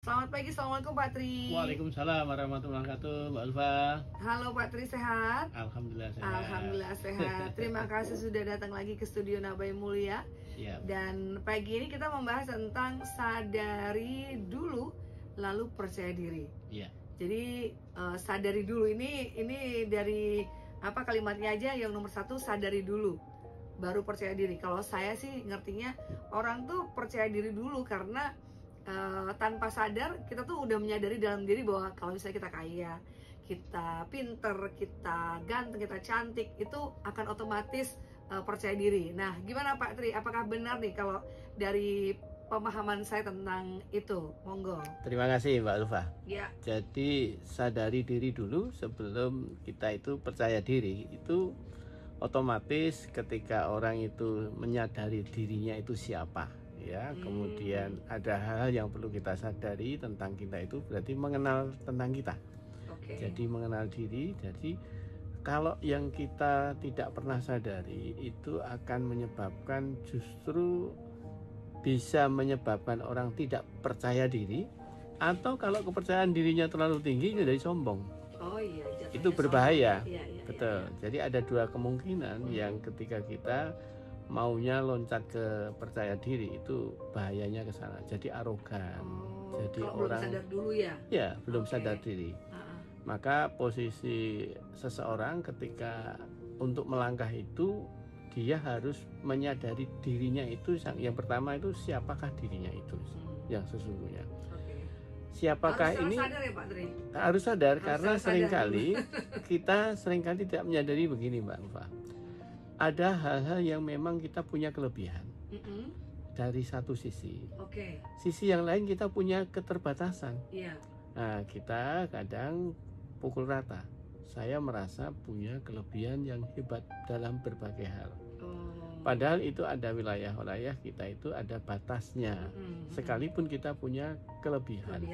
Selamat pagi, Assalamualaikum Pak Tri. Waalaikumsalam warahmatullahi wabarakatuh, Mbak Ulfa. Halo Pak Tri, sehat? Alhamdulillah sehat. Alhamdulillah sehat. Terima kasih sudah datang lagi ke studio Nabai Mulia. Siap. Dan pagi ini kita membahas tentang sadari dulu, lalu percaya diri. Iya. Jadi sadari dulu ini dari apa kalimatnya aja yang nomor satu, sadari dulu, baru percaya diri. Kalau saya sih ngertinya orang tuh percaya diri dulu karena tanpa sadar kita tuh udah menyadari dalam diri bahwa kalau misalnya kita kaya, kita pinter, kita ganteng, kita cantik, itu akan otomatis percaya diri. Nah, gimana Pak Tri? Apakah benar nih kalau dari pemahaman saya tentang itu? Monggo. Terima kasih Mbak Ulfa. Ya. Jadi sadari diri dulu sebelum kita itu percaya diri. Itu otomatis ketika orang itu menyadari dirinya itu siapa, ya. Kemudian ada hal-hal yang perlu kita sadari tentang kita, itu berarti mengenal tentang kita. Jadi mengenal diri. Jadi kalau yang kita tidak pernah sadari itu akan menyebabkan, justru bisa menyebabkan orang tidak percaya diri, atau kalau kepercayaan dirinya terlalu tinggi jadi sombong. Oh iya, itu berbahaya. Iya, betul. Jadi ada dua kemungkinan yang ketika kita maunya loncat ke percaya diri, itu bahayanya ke sana. Jadi arogan. Jadi kalau orang belum sadar dulu ya. Ya, belum sadar diri. Maka posisi seseorang ketika untuk melangkah itu, dia harus menyadari dirinya itu. Yang pertama itu siapakah dirinya itu yang sesungguhnya. Siapakah harus ini? Sadar ya Pak Tri? Harus sadar, karena seringkali kita tidak menyadari begini Mbak Ulfa. Ada hal-hal yang memang kita punya kelebihan dari satu sisi. Sisi yang lain kita punya keterbatasan. Nah, kita kadang pukul rata. Saya merasa punya kelebihan yang hebat dalam berbagai hal. Padahal itu ada wilayah-wilayah kita itu ada batasnya. Sekalipun kita punya kelebihan.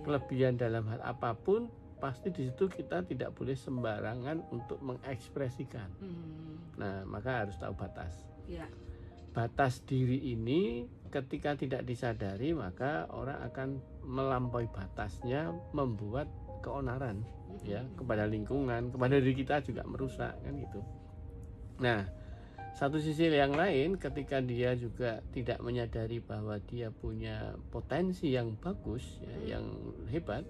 Kelebihan dalam hal apapun, pasti di situ kita tidak boleh sembarangan untuk mengekspresikan. Nah, maka harus tahu batas. Batas diri ini ketika tidak disadari, maka orang akan melampaui batasnya, membuat keonaran ya kepada lingkungan, kepada diri kita juga merusak, kan gitu. Nah, satu sisi yang lain, ketika dia juga tidak menyadari bahwa dia punya potensi yang bagus, ya, yang hebat,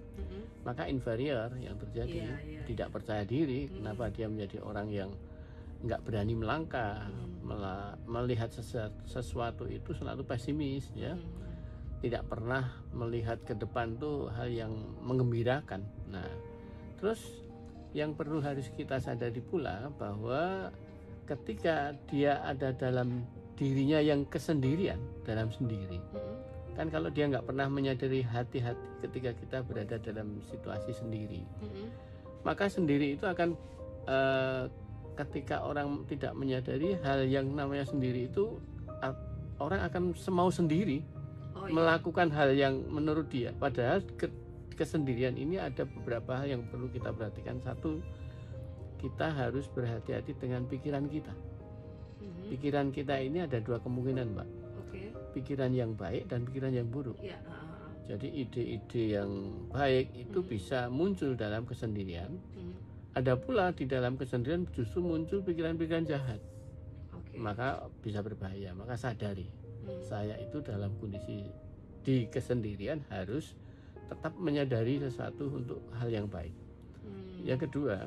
maka inferior yang terjadi, tidak percaya diri. Kenapa dia menjadi orang yang nggak berani melangkah, melihat sesuatu itu selalu pesimis, ya. Tidak pernah melihat ke depan tuh hal yang menggembirakan. Nah, terus yang perlu harus kita sadari pula bahwa ketika dia ada dalam dirinya yang kesendirian, dalam sendiri, kan kalau dia nggak pernah menyadari hati-hati ketika kita berada dalam situasi sendiri, maka sendiri itu akan ketika orang tidak menyadari hal yang namanya sendiri itu, orang akan semau sendiri melakukan hal yang menurut dia. Padahal kesendirian ini ada beberapa hal yang perlu kita perhatikan. Satu, kita harus berhati-hati dengan pikiran kita. Pikiran kita ini ada dua kemungkinan, Mbak. Pikiran yang baik dan pikiran yang buruk. Jadi ide-ide yang baik itu bisa muncul dalam kesendirian. Ada pula di dalam kesendirian justru muncul pikiran-pikiran jahat. Maka bisa berbahaya. Maka sadari, saya itu dalam kondisi di kesendirian harus tetap menyadari sesuatu untuk hal yang baik. Yang kedua,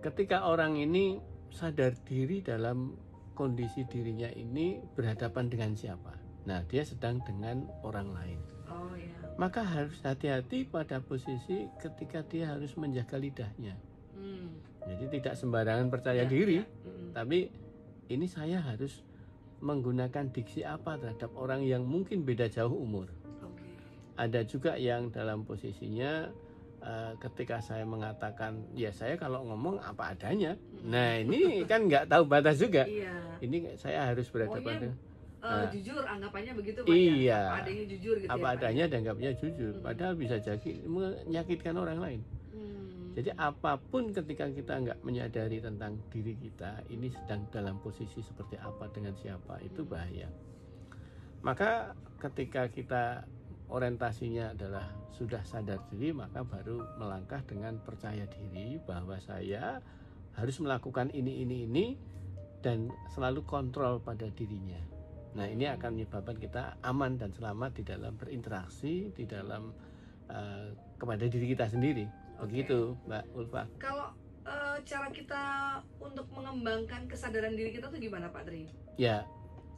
ketika orang ini sadar diri dalam kondisi dirinya ini berhadapan dengan siapa. Nah, dia sedang dengan orang lain. Maka harus hati-hati pada posisi ketika dia harus menjaga lidahnya. Jadi tidak sembarangan percaya diri, tapi ini saya harus menggunakan diksi apa terhadap orang yang mungkin beda jauh umur. Ada juga yang dalam posisinya ketika saya mengatakan, ya saya kalau ngomong apa adanya. Nah, ini kan nggak tahu batas juga. Ini saya harus berhadapan dengan jujur, anggapannya begitu Pak. Iya. Apa adanya jujur gitu. Apa adanya dan dianggapnya jujur. Padahal bisa jadi menyakitkan orang lain. Jadi apapun ketika kita nggak menyadari tentang diri kita, ini sedang dalam posisi seperti apa, dengan siapa, itu bahaya. Maka ketika kita orientasinya adalah sudah sadar diri, maka baru melangkah dengan percaya diri bahwa saya harus melakukan ini dan selalu kontrol pada dirinya. Nah, ini akan menyebabkan kita aman dan selamat di dalam berinteraksi, di dalam kepada diri kita sendiri. Begitu, Mbak Ulfa. Kalau cara kita untuk mengembangkan kesadaran diri kita tuh gimana, Pak Tri? Ya,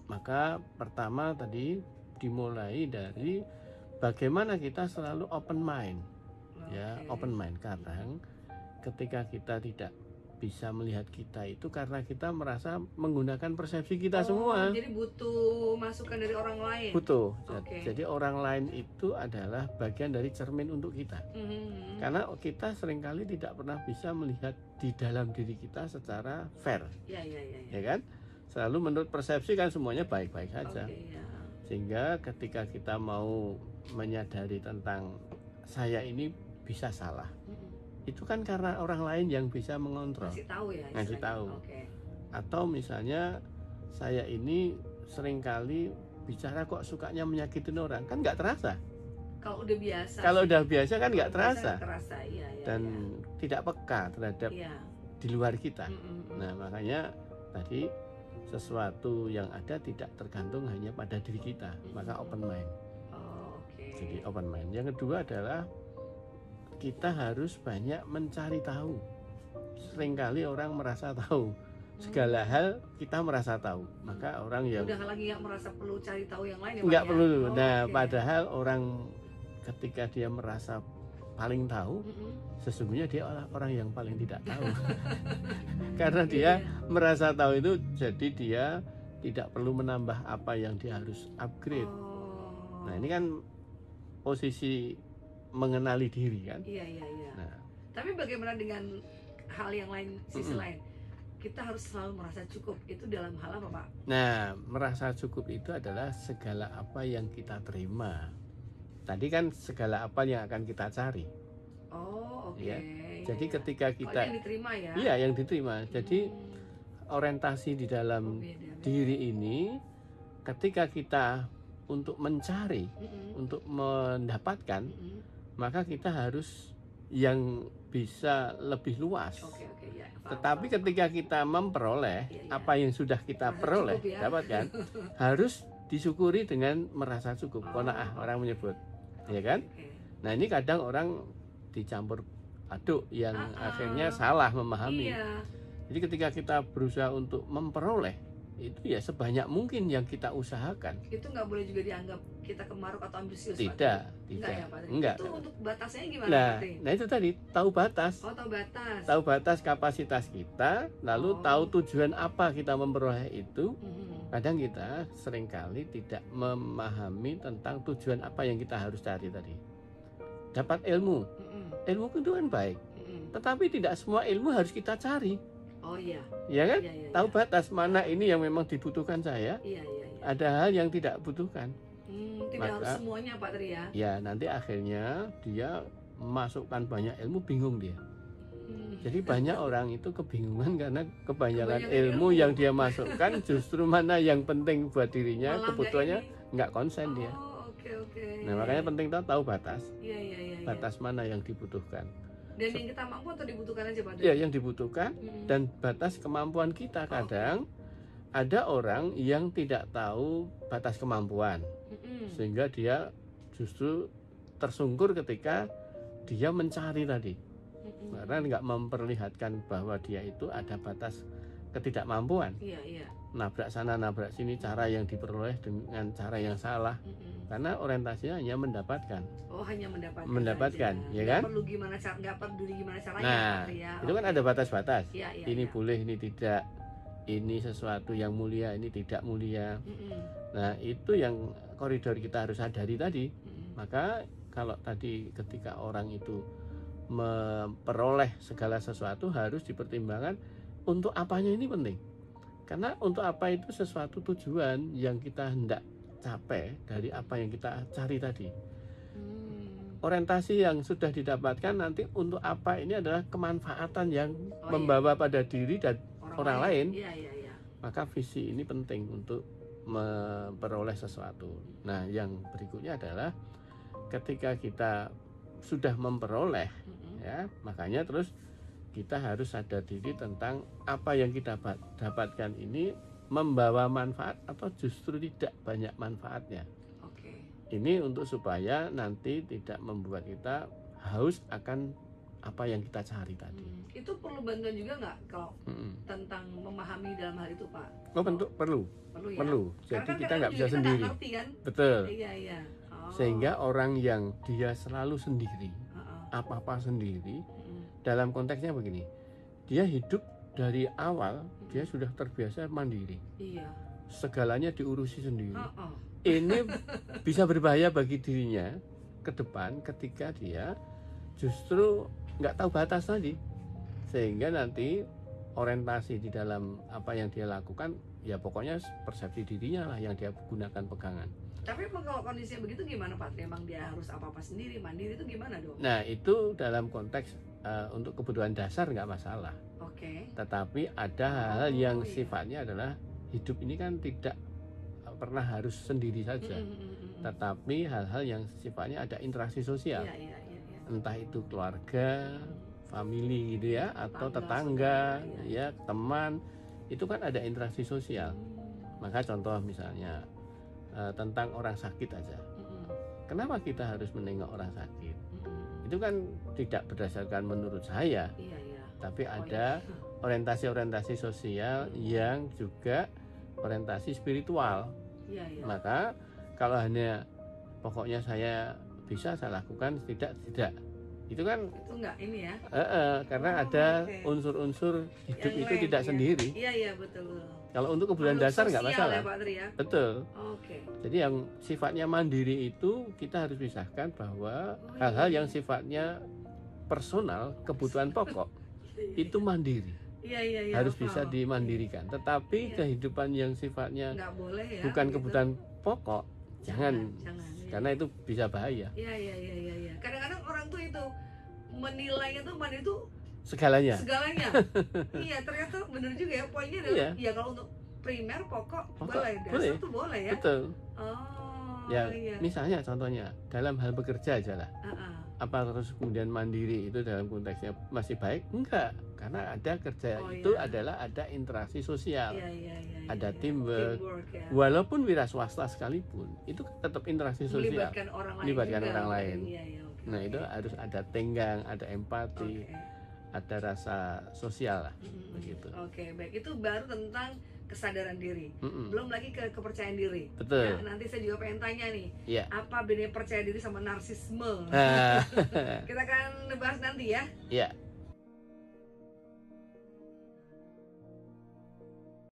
maka pertama tadi dimulai dari bagaimana kita selalu open mind. Ya, open mind. Kadang ketika kita tidak bisa melihat kita itu karena kita merasa menggunakan persepsi kita semua. Jadi butuh masukan dari orang lain. Butuh. Jadi orang lain itu adalah bagian dari cermin untuk kita. Karena kita seringkali tidak pernah bisa melihat di dalam diri kita secara fair. Ya kan? Selalu menurut persepsi kan semuanya baik-baik saja. Sehingga ketika kita mau menyadari tentang saya ini bisa salah, itu kan karena orang lain yang bisa mengontrol, ngasih tahu. Atau misalnya saya ini seringkali bicara kok sukanya menyakitin orang, kan nggak terasa. Kalau udah biasa. Kalau udah biasa kan nggak terasa. Dan tidak peka terhadap di luar kita. Nah, makanya tadi sesuatu yang ada tidak tergantung hanya pada diri kita, maka open mind. Jadi open mind. Yang kedua adalah kita harus banyak mencari tahu. Seringkali orang merasa tahu segala hal, kita merasa tahu. Maka orang yang udah lagi nggak merasa perlu cari tahu yang lain, nggak perlu. Padahal orang ketika dia merasa paling tahu, sesungguhnya dia orang yang paling tidak tahu. Karena dia merasa tahu itu, jadi dia tidak perlu menambah apa yang dia harus upgrade. Nah, ini kan posisi mengenali diri kan. Nah, tapi bagaimana dengan hal yang lain, sisi lain? Kita harus selalu merasa cukup. Itu dalam hal apa, Pak? Nah, merasa cukup itu adalah segala apa yang kita terima. Tadi kan segala apa yang akan kita cari. Ya. Jadi ketika kita yang diterima ya. Iya, yang diterima. Jadi orientasi di dalam diri ini, ketika kita untuk mencari, untuk mendapatkan, maka kita harus yang bisa lebih luas. Tetapi ketika kita memperoleh apa yang sudah kita peroleh, dapatkan, harus disyukuri dengan merasa cukup. Qanaah orang menyebut, ya kan? Nah, ini kadang orang dicampur aduk yang akhirnya salah memahami. Jadi ketika kita berusaha untuk memperoleh, itu ya sebanyak mungkin yang kita usahakan. Itu nggak boleh juga dianggap kita kemaruk atau ambisius. Tidak. Enggak ya, Pak? Enggak. Itu untuk batasnya gimana, Pak? Nah itu tadi, tahu batas. Tahu batas. Tahu batas kapasitas kita, lalu tahu tujuan apa kita memperoleh itu. Kadang kita seringkali tidak memahami tentang tujuan apa yang kita harus cari tadi. Dapat ilmu. Ilmu itu kan baik. Tetapi tidak semua ilmu harus kita cari. Ya kan? Tahu batas mana ini yang memang dibutuhkan saya. Ada hal yang tidak butuhkan. Tidak harus semuanya, Pak Tri ya. Ya, nanti akhirnya dia masukkan banyak ilmu, bingung dia. Jadi banyak orang itu kebingungan karena kebanyakan ilmu yang dia masukkan, justru mana yang penting buat dirinya, kebutuhannya nggak konsen dia. Nah, makanya penting tahu batas. Batas mana yang dibutuhkan. Dan yang kita mampu atau dibutuhkan aja, Pak? Ya, yang dibutuhkan dan batas kemampuan kita. Kadang ada orang yang tidak tahu batas kemampuan, sehingga dia justru tersungkur ketika dia mencari tadi, karena nggak memperlihatkan bahwa dia itu ada batas ketidakmampuan. Nabrak sana nabrak sini, cara yang diperoleh dengan cara yang salah. Karena orientasinya hanya mendapatkan. Hanya mendapatkan, ya kan? Nggak peduli gimana caranya. Nah, itu kan ada batas-batas. Ini boleh, ini tidak. Ini sesuatu yang mulia, ini tidak mulia. Nah, itu yang koridor kita harus sadari tadi. Maka kalau tadi ketika orang itu memperoleh segala sesuatu harus dipertimbangkan untuk apanya ini penting. Karena untuk apa itu sesuatu tujuan yang kita hendak capai dari apa yang kita cari tadi. Orientasi yang sudah didapatkan nanti untuk apa ini adalah kemanfaatan yang membawa pada diri dan orang lain. Maka visi ini penting untuk memperoleh sesuatu. Nah, yang berikutnya adalah ketika kita sudah memperoleh, ya, makanya terus kita harus sadar diri tentang apa yang kita dapatkan ini membawa manfaat atau justru tidak banyak manfaatnya. Ini untuk supaya nanti tidak membuat kita haus akan apa yang kita cari tadi. Itu perlu bantuan juga nggak kalau tentang memahami dalam hal itu, Pak? Oh, perlu. Ya? Perlu. Jadi kan kita nggak bisa sendiri. Ngerti, kan? Betul. Iya. Sehingga orang yang dia selalu sendiri, apa-apa sendiri, dalam konteksnya begini, dia hidup dari awal dia sudah terbiasa mandiri. Iya. Segalanya diurusi sendiri. Ini bisa berbahaya bagi dirinya ke depan ketika dia justru nggak tahu batas tadi, sehingga nanti orientasi di dalam apa yang dia lakukan ya pokoknya persepsi dirinya lah yang dia gunakan pegangan. Tapi kalau kondisinya begitu gimana, Pak? Emang dia harus apa-apa sendiri, mandiri itu gimana dong? Nah itu dalam konteks untuk kebutuhan dasar nggak masalah. Tetapi ada hal yang sifatnya adalah hidup ini kan tidak pernah harus sendiri saja, tetapi hal-hal yang sifatnya ada interaksi sosial, entah itu keluarga, family gitu ya, atau tetangga, ya teman, itu kan ada interaksi sosial. Maka contoh misalnya tentang orang sakit aja, kenapa kita harus menengok orang sakit? Itu kan tidak berdasarkan menurut saya, tapi ada orientasi-orientasi sosial yang juga orientasi spiritual. Maka kalau hanya pokoknya saya bisa saya lakukan, tidak itu kan itu enggak ini ya, karena ada unsur-unsur hidup yang itu tidak sendiri. Iya betul. Kalau untuk kebutuhan dasar nggak masalah. Ya, Pak Tri, ya? Betul. Jadi yang sifatnya mandiri itu kita harus pisahkan bahwa hal-hal yang sifatnya personal, kebutuhan pokok itu mandiri. Harus bisa dimandirikan. Tetapi kehidupan yang sifatnya nggak boleh ya, bukan kebutuhan pokok, jangan karena itu bisa bahaya. Iya. Kadang-kadang orang tuh itu menilainya tuh mandiri tuh segalanya. Iya, ternyata benar juga ya, poinnya adalah ya kalau untuk primer pokok boleh, dasar tuh boleh ya. Betul. Misalnya contohnya dalam hal bekerja aja lah. Apa terus kemudian mandiri itu dalam konteksnya masih baik? Enggak, karena ada kerja itu adalah ada interaksi sosial, ada teamwork. Walaupun wira swasta sekalipun, itu tetap interaksi sosial, melibatkan orang lain. Nah itu harus ada tenggang, ada empati, ada rasa sosial lah, begitu. Baik, itu baru tentang kesadaran diri, belum lagi ke kepercayaan diri. Betul. Nanti saya juga pengen tanya nih, apa bedanya percaya diri sama narsisme? Nah. Kita akan bahas nanti ya. Iya.